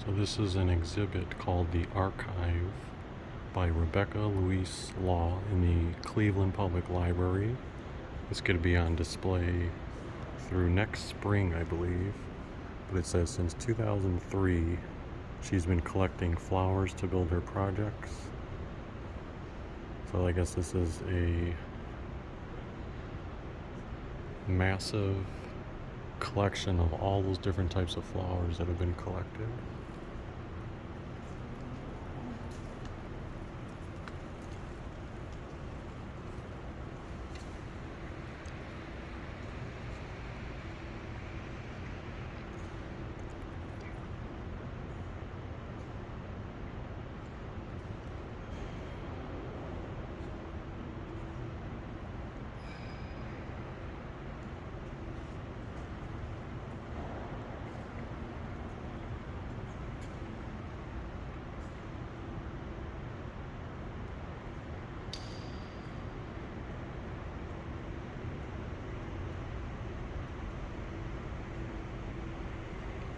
So this is an exhibit called The Archive by Rebecca Louise Law in the Cleveland Public Library. It's going to be on display through next spring, I believe. But it says since 2003, she's been collecting flowers to build her projects. So I guess this is a massive collection of all those different types of flowers that have been collected.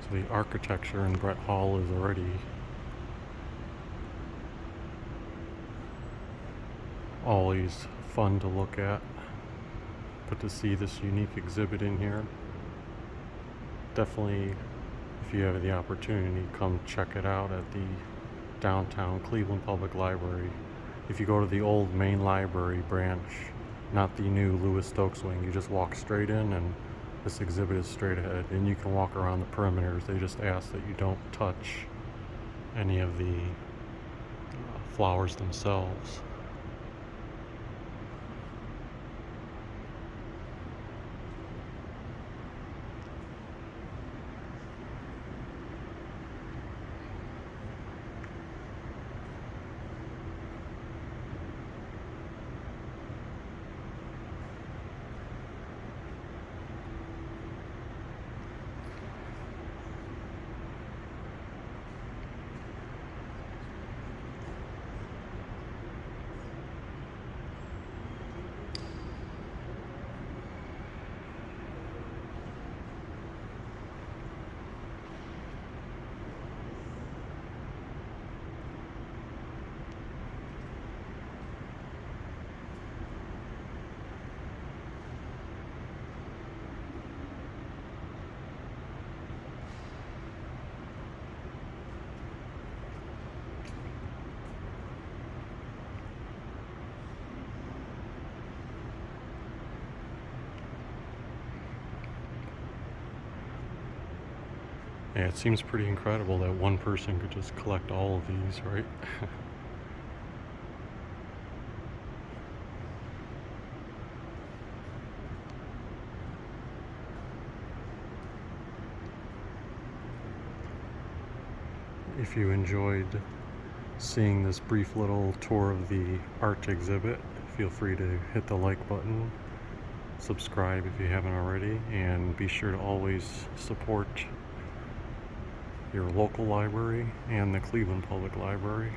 So the architecture in Brett Hall is already always fun to look at, but to see this unique exhibit in here, definitely, if you have the opportunity, come check it out at the downtown Cleveland Public Library. If you go to the old main library branch, not the new Lewis Stokes wing, you just walk straight in and this exhibit is straight ahead, and you can walk around the perimeters. They just ask that you don't touch any of the flowers themselves. Yeah, it seems pretty incredible that one person could just collect all of these, right? If you enjoyed seeing this brief little tour of the art exhibit, feel free to hit the like button, subscribe if you haven't already, and be sure to always support your local library and the Cleveland Public Library.